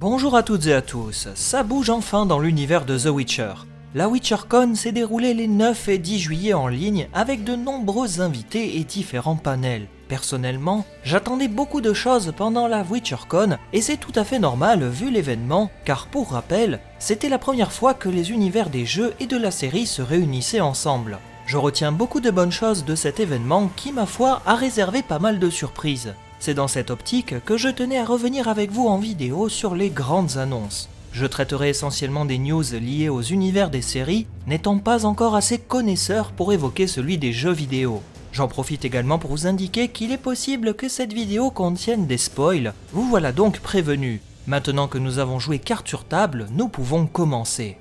Bonjour à toutes et à tous, ça bouge enfin dans l'univers de The Witcher. La WitcherCon s'est déroulée les 9 et 10 juillet en ligne avec de nombreux invités et différents panels. Personnellement, j'attendais beaucoup de choses pendant la WitcherCon et c'est tout à fait normal vu l'événement, car pour rappel, c'était la première fois que les univers des jeux et de la série se réunissaient ensemble. Je retiens beaucoup de bonnes choses de cet événement qui, ma foi, a réservé pas mal de surprises. C'est dans cette optique que je tenais à revenir avec vous en vidéo sur les grandes annonces. Je traiterai essentiellement des news liées aux univers des séries, n'étant pas encore assez connaisseur pour évoquer celui des jeux vidéo. J'en profite également pour vous indiquer qu'il est possible que cette vidéo contienne des spoils, vous voilà donc prévenus. Maintenant que nous avons joué carte sur table, nous pouvons commencer.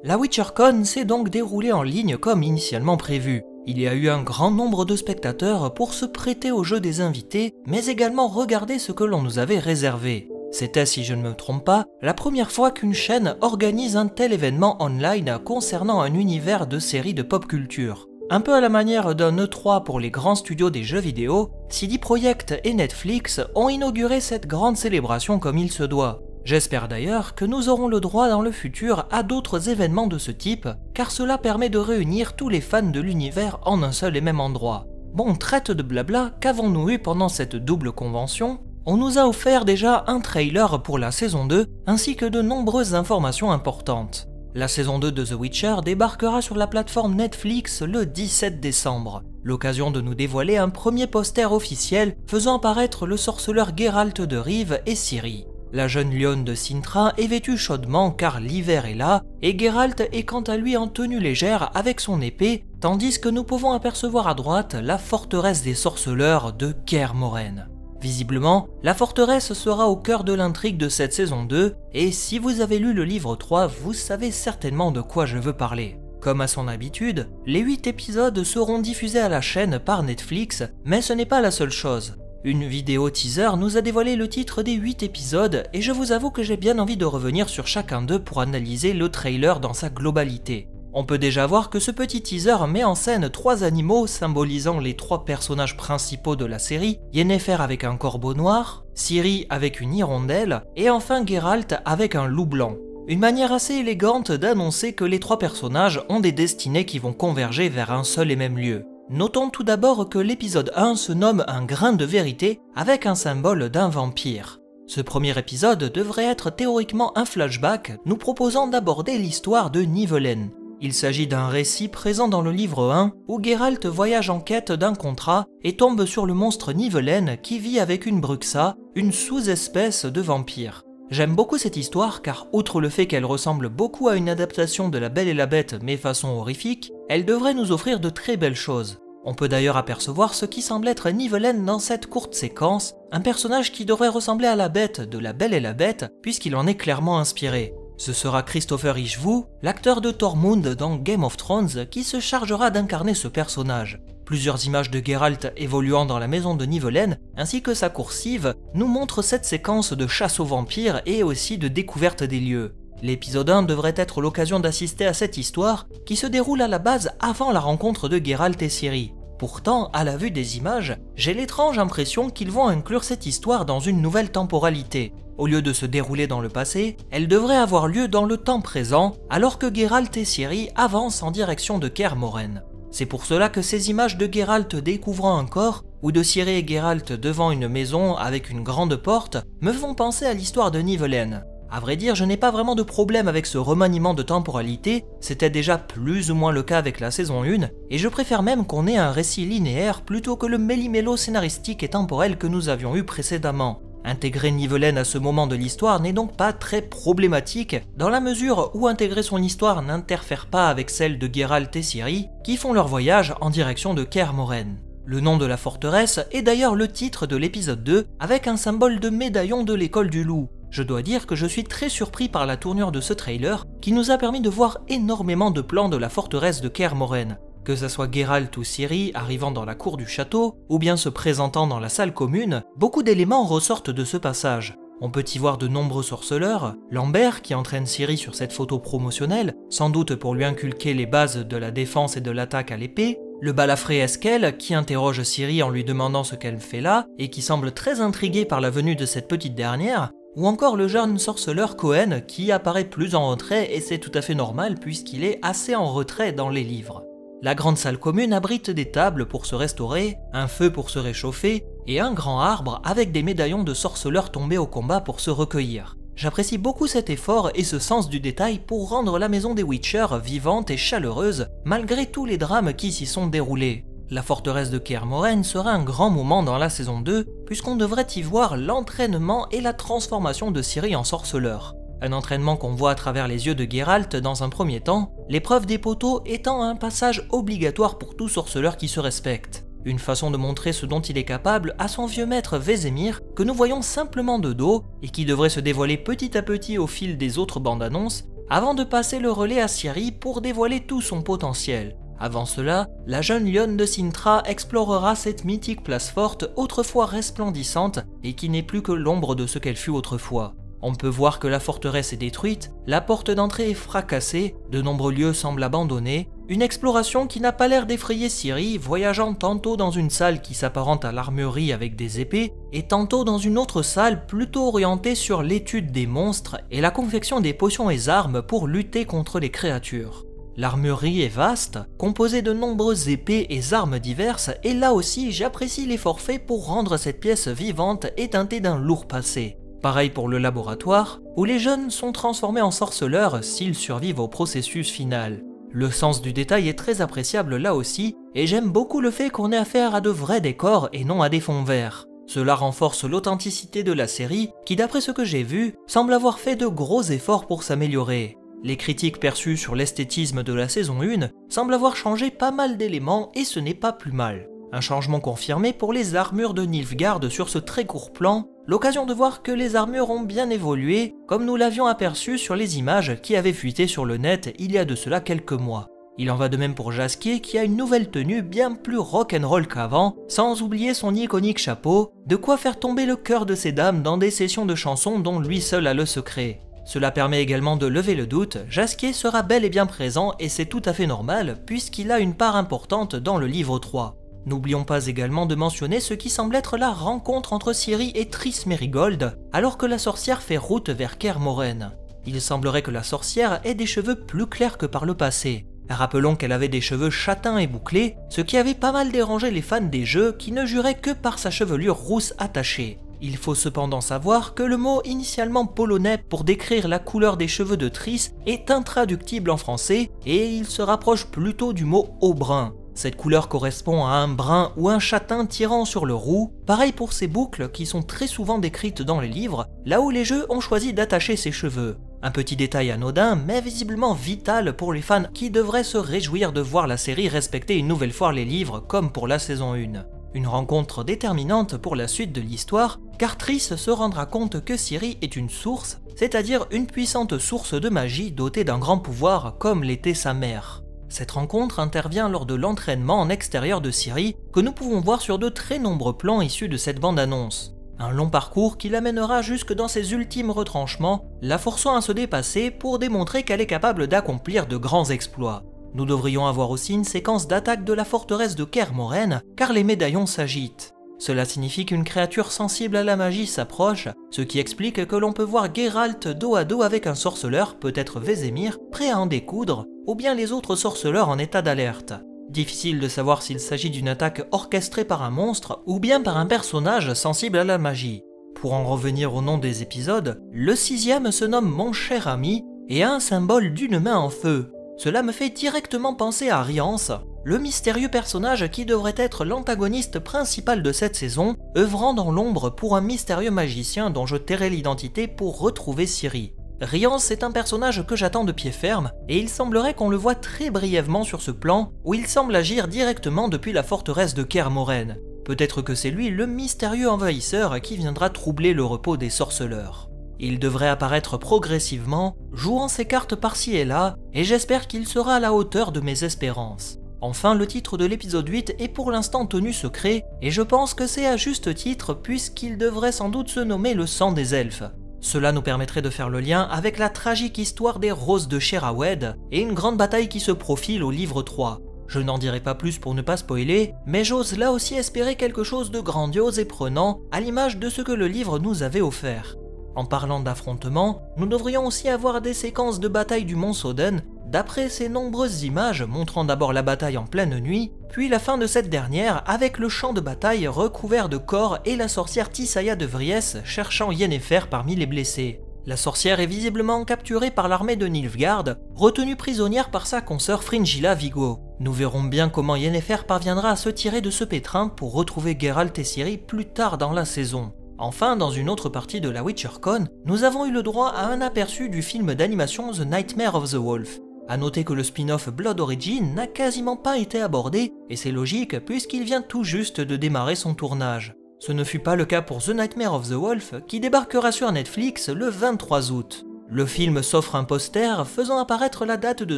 La WitcherCon s'est donc déroulée en ligne comme initialement prévu. Il y a eu un grand nombre de spectateurs pour se prêter au jeu des invités, mais également regarder ce que l'on nous avait réservé. C'était, si je ne me trompe pas, la première fois qu'une chaîne organise un tel événement online concernant un univers de séries de pop culture. Un peu à la manière d'un E3 pour les grands studios des jeux vidéo, CD Projekt et Netflix ont inauguré cette grande célébration comme il se doit. J'espère d'ailleurs que nous aurons le droit dans le futur à d'autres événements de ce type, car cela permet de réunir tous les fans de l'univers en un seul et même endroit. Bon, traite de blabla, qu'avons-nous eu pendant cette double convention? On nous a offert déjà un trailer pour la saison 2, ainsi que de nombreuses informations importantes. La saison 2 de The Witcher débarquera sur la plateforme Netflix le 17 décembre. L'occasion de nous dévoiler un premier poster officiel faisant apparaître le sorceleur Geralt de Rive et Ciri. La jeune lionne de Cintra est vêtue chaudement car l'hiver est là, et Geralt est quant à lui en tenue légère avec son épée, tandis que nous pouvons apercevoir à droite la forteresse des sorceleurs de Kaer Morhen. Visiblement, la forteresse sera au cœur de l'intrigue de cette saison 2, et si vous avez lu le livre 3, vous savez certainement de quoi je veux parler. Comme à son habitude, les 8 épisodes seront diffusés à la chaîne par Netflix, mais ce n'est pas la seule chose. Une vidéo teaser nous a dévoilé le titre des 8 épisodes et je vous avoue que j'ai bien envie de revenir sur chacun d'eux pour analyser le trailer dans sa globalité. On peut déjà voir que ce petit teaser met en scène 3 animaux symbolisant les 3 personnages principaux de la série, Yennefer avec un corbeau noir, Ciri avec une hirondelle et enfin Geralt avec un loup blanc. Une manière assez élégante d'annoncer que les 3 personnages ont des destinées qui vont converger vers un seul et même lieu. Notons tout d'abord que l'épisode 1 se nomme un grain de vérité avec un symbole d'un vampire. Ce premier épisode devrait être théoriquement un flashback nous proposant d'aborder l'histoire de Nivellen. Il s'agit d'un récit présent dans le livre 1 où Geralt voyage en quête d'un contrat et tombe sur le monstre Nivellen qui vit avec une Bruxa, une sous-espèce de vampire. J'aime beaucoup cette histoire car outre le fait qu'elle ressemble beaucoup à une adaptation de La Belle et la Bête mais façon horrifique, elle devrait nous offrir de très belles choses. On peut d'ailleurs apercevoir ce qui semble être Nivellen dans cette courte séquence, un personnage qui devrait ressembler à la Bête de La Belle et la Bête puisqu'il en est clairement inspiré. Ce sera Christopher Ishvoo, l'acteur de Tormund dans Game of Thrones, qui se chargera d'incarner ce personnage. Plusieurs images de Geralt évoluant dans la maison de Nivellen, ainsi que sa coursive, nous montrent cette séquence de chasse aux vampires et aussi de découverte des lieux. L'épisode 1 devrait être l'occasion d'assister à cette histoire qui se déroule à la base avant la rencontre de Geralt et Ciri. Pourtant, à la vue des images, j'ai l'étrange impression qu'ils vont inclure cette histoire dans une nouvelle temporalité. Au lieu de se dérouler dans le passé, elle devrait avoir lieu dans le temps présent, alors que Geralt et Ciri avancent en direction de Kaer Morhen. C'est pour cela que ces images de Geralt découvrant un corps, ou de Ciri et Geralt devant une maison avec une grande porte, me font penser à l'histoire de Nivellen. A vrai dire, je n'ai pas vraiment de problème avec ce remaniement de temporalité, c'était déjà plus ou moins le cas avec la saison 1, et je préfère même qu'on ait un récit linéaire plutôt que le méli-mélo scénaristique et temporel que nous avions eu précédemment. Intégrer Nivellen à ce moment de l'histoire n'est donc pas très problématique, dans la mesure où intégrer son histoire n'interfère pas avec celle de Geralt et Ciri, qui font leur voyage en direction de Kaer Morhen. Le nom de la forteresse est d'ailleurs le titre de l'épisode 2, avec un symbole de médaillon de l'école du loup. Je dois dire que je suis très surpris par la tournure de ce trailer, qui nous a permis de voir énormément de plans de la forteresse de Kaer Morhen. Que ça soit Geralt ou Ciri arrivant dans la cour du château, ou bien se présentant dans la salle commune, beaucoup d'éléments ressortent de ce passage. On peut y voir de nombreux sorceleurs, Lambert qui entraîne Ciri sur cette photo promotionnelle, sans doute pour lui inculquer les bases de la défense et de l'attaque à l'épée, le balafré Eskel qui interroge Ciri en lui demandant ce qu'elle fait là et qui semble très intrigué par la venue de cette petite dernière, ou encore le jeune sorceleur Cohen qui apparaît plus en retrait et c'est tout à fait normal puisqu'il est assez en retrait dans les livres. La grande salle commune abrite des tables pour se restaurer, un feu pour se réchauffer et un grand arbre avec des médaillons de sorceleurs tombés au combat pour se recueillir. J'apprécie beaucoup cet effort et ce sens du détail pour rendre la maison des Witcher vivante et chaleureuse malgré tous les drames qui s'y sont déroulés. La forteresse de Kaer Morhen sera un grand moment dans la saison 2 puisqu'on devrait y voir l'entraînement et la transformation de Ciri en sorceleur. Un entraînement qu'on voit à travers les yeux de Geralt dans un premier temps, l'épreuve des poteaux étant un passage obligatoire pour tout sorceleur qui se respecte. Une façon de montrer ce dont il est capable à son vieux maître Vesemir, que nous voyons simplement de dos et qui devrait se dévoiler petit à petit au fil des autres bandes annonces, avant de passer le relais à Ciri pour dévoiler tout son potentiel. Avant cela, la jeune lionne de Cintra explorera cette mythique place forte autrefois resplendissante et qui n'est plus que l'ombre de ce qu'elle fut autrefois. On peut voir que la forteresse est détruite, la porte d'entrée est fracassée, de nombreux lieux semblent abandonnés, une exploration qui n'a pas l'air d'effrayer Ciri, voyageant tantôt dans une salle qui s'apparente à l'armurerie avec des épées, et tantôt dans une autre salle plutôt orientée sur l'étude des monstres et la confection des potions et armes pour lutter contre les créatures. L'armurerie est vaste, composée de nombreuses épées et armes diverses, et là aussi j'apprécie l'effort fait pour rendre cette pièce vivante et teintée d'un lourd passé. Pareil pour le laboratoire, où les jeunes sont transformés en sorceleurs s'ils survivent au processus final. Le sens du détail est très appréciable là aussi, et j'aime beaucoup le fait qu'on ait affaire à de vrais décors et non à des fonds verts. Cela renforce l'authenticité de la série, qui d'après ce que j'ai vu, semble avoir fait de gros efforts pour s'améliorer. Les critiques perçues sur l'esthétisme de la saison 1 semblent avoir changé pas mal d'éléments et ce n'est pas plus mal. Un changement confirmé pour les armures de Nilfgaard sur ce très court plan, l'occasion de voir que les armures ont bien évolué, comme nous l'avions aperçu sur les images qui avaient fuité sur le net il y a de cela quelques mois. Il en va de même pour Jaskier qui a une nouvelle tenue bien plus rock'n'roll qu'avant, sans oublier son iconique chapeau, de quoi faire tomber le cœur de ces dames dans des sessions de chansons dont lui seul a le secret. Cela permet également de lever le doute, Jaskier sera bel et bien présent et c'est tout à fait normal puisqu'il a une part importante dans le livre 3. N'oublions pas également de mentionner ce qui semble être la rencontre entre Ciri et Triss Merigold, alors que la sorcière fait route vers Kaer Morhen. Il semblerait que la sorcière ait des cheveux plus clairs que par le passé. Rappelons qu'elle avait des cheveux châtains et bouclés, ce qui avait pas mal dérangé les fans des jeux qui ne juraient que par sa chevelure rousse attachée. Il faut cependant savoir que le mot initialement polonais pour décrire la couleur des cheveux de Triss est intraductible en français et il se rapproche plutôt du mot au-brun. Cette couleur correspond à un brun ou un châtain tirant sur le roux, pareil pour ces boucles qui sont très souvent décrites dans les livres, là où les jeux ont choisi d'attacher ses cheveux. Un petit détail anodin, mais visiblement vital pour les fans qui devraient se réjouir de voir la série respecter une nouvelle fois les livres comme pour la saison 1. Une rencontre déterminante pour la suite de l'histoire, car Triss se rendra compte que Ciri est une source, c'est-à-dire une puissante source de magie dotée d'un grand pouvoir comme l'était sa mère. Cette rencontre intervient lors de l'entraînement en extérieur de Ciri que nous pouvons voir sur de très nombreux plans issus de cette bande-annonce. Un long parcours qui l'amènera jusque dans ses ultimes retranchements, la forçant à se dépasser pour démontrer qu'elle est capable d'accomplir de grands exploits. Nous devrions avoir aussi une séquence d'attaque de la forteresse de Kaer Morhen, car les médaillons s'agitent. Cela signifie qu'une créature sensible à la magie s'approche, ce qui explique que l'on peut voir Geralt dos à dos avec un sorceleur, peut-être Vesemir, prêt à en découdre, ou bien les autres sorceleurs en état d'alerte. Difficile de savoir s'il s'agit d'une attaque orchestrée par un monstre, ou bien par un personnage sensible à la magie. Pour en revenir au nom des épisodes, le 6e se nomme Mon cher ami, et a un symbole d'une main en feu. Cela me fait directement penser à Rience, le mystérieux personnage qui devrait être l'antagoniste principal de cette saison, œuvrant dans l'ombre pour un mystérieux magicien dont je tairai l'identité pour retrouver Ciri. Rience est un personnage que j'attends de pied ferme, et il semblerait qu'on le voit très brièvement sur ce plan, où il semble agir directement depuis la forteresse de Kaer Morhen. Peut-être que c'est lui le mystérieux envahisseur qui viendra troubler le repos des sorceleurs. Il devrait apparaître progressivement, jouant ses cartes par-ci et là, et j'espère qu'il sera à la hauteur de mes espérances. Enfin, le titre de l'épisode 8 est pour l'instant tenu secret, et je pense que c'est à juste titre puisqu'il devrait sans doute se nommer le sang des elfes. Cela nous permettrait de faire le lien avec la tragique histoire des Roses de Sherawed et une grande bataille qui se profile au livre 3. Je n'en dirai pas plus pour ne pas spoiler, mais j'ose là aussi espérer quelque chose de grandiose et prenant à l'image de ce que le livre nous avait offert. En parlant d'affrontements, nous devrions aussi avoir des séquences de bataille du mont Soden, d'après ces nombreuses images montrant d'abord la bataille en pleine nuit, puis la fin de cette dernière avec le champ de bataille recouvert de corps et la sorcière Tissaia de Vries cherchant Yennefer parmi les blessés. La sorcière est visiblement capturée par l'armée de Nilfgaard, retenue prisonnière par sa consoeur Fringilla Vigo. Nous verrons bien comment Yennefer parviendra à se tirer de ce pétrin pour retrouver Geralt et Ciri plus tard dans la saison. Enfin, dans une autre partie de la WitcherCon, nous avons eu le droit à un aperçu du film d'animation The Nightmare of the Wolf. A noter que le spin-off Blood Origin n'a quasiment pas été abordé, et c'est logique puisqu'il vient tout juste de démarrer son tournage. Ce ne fut pas le cas pour The Nightmare of the Wolf qui débarquera sur Netflix le 23 août. Le film s'offre un poster faisant apparaître la date de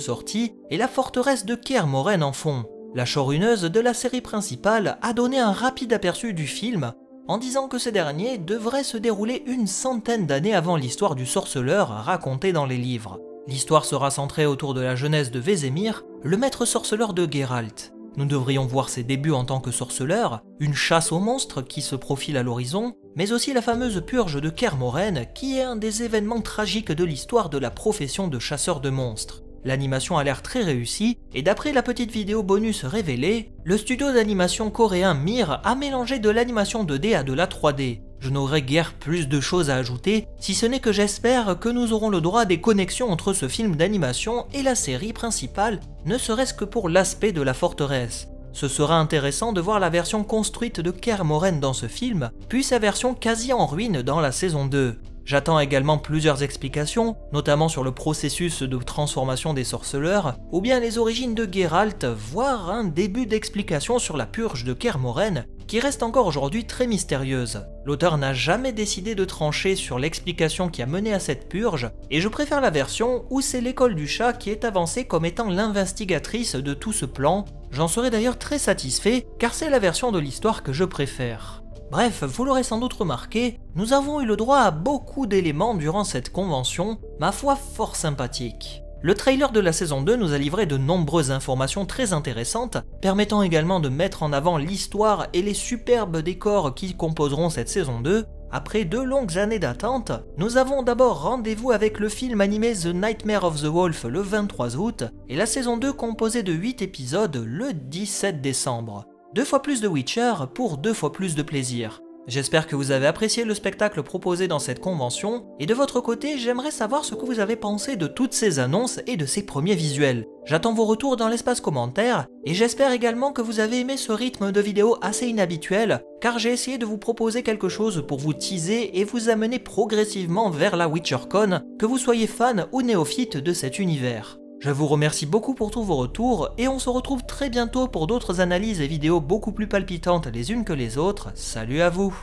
sortie et la forteresse de Kaer Morhen en fond. La showrunneuse de la série principale a donné un rapide aperçu du film en disant que ce dernier devrait se dérouler une centaine d'années avant l'histoire du sorceleur racontée dans les livres. L'histoire sera centrée autour de la jeunesse de Vesemir, le maître sorceleur de Geralt. Nous devrions voir ses débuts en tant que sorceleur, une chasse aux monstres qui se profile à l'horizon, mais aussi la fameuse purge de Kaer Morhen qui est un des événements tragiques de l'histoire de la profession de chasseur de monstres. L'animation a l'air très réussie, et d'après la petite vidéo bonus révélée, le studio d'animation coréen Mir a mélangé de l'animation 2D à de la 3D. Je n'aurai guère plus de choses à ajouter, si ce n'est que j'espère que nous aurons le droit à des connexions entre ce film d'animation et la série principale, ne serait-ce que pour l'aspect de la forteresse. Ce sera intéressant de voir la version construite de Kaer Morhen dans ce film, puis sa version quasi en ruine dans la saison 2. J'attends également plusieurs explications, notamment sur le processus de transformation des sorceleurs, ou bien les origines de Geralt, voire un début d'explication sur la purge de Kaer Morhen, qui reste encore aujourd'hui très mystérieuse. L'auteur n'a jamais décidé de trancher sur l'explication qui a mené à cette purge, et je préfère la version où c'est l'école du chat qui est avancée comme étant l'investigatrice de tout ce plan. J'en serais d'ailleurs très satisfait, car c'est la version de l'histoire que je préfère. Bref, vous l'aurez sans doute remarqué, nous avons eu le droit à beaucoup d'éléments durant cette convention, ma foi fort sympathique. Le trailer de la saison 2 nous a livré de nombreuses informations très intéressantes, permettant également de mettre en avant l'histoire et les superbes décors qui composeront cette saison 2. Après 2 longues années d'attente, nous avons d'abord rendez-vous avec le film animé The Nightmare of the Wolf le 23 août, et la saison 2 composée de 8 épisodes le 17 décembre. 2 fois plus de Witcher pour 2 fois plus de plaisir. J'espère que vous avez apprécié le spectacle proposé dans cette convention, et de votre côté, j'aimerais savoir ce que vous avez pensé de toutes ces annonces et de ces premiers visuels. J'attends vos retours dans l'espace commentaire, et j'espère également que vous avez aimé ce rythme de vidéo assez inhabituel, car j'ai essayé de vous proposer quelque chose pour vous teaser et vous amener progressivement vers la WitcherCon, que vous soyez fan ou néophyte de cet univers. Je vous remercie beaucoup pour tous vos retours, et on se retrouve très bientôt pour d'autres analyses et vidéos beaucoup plus palpitantes les unes que les autres. Salut à vous!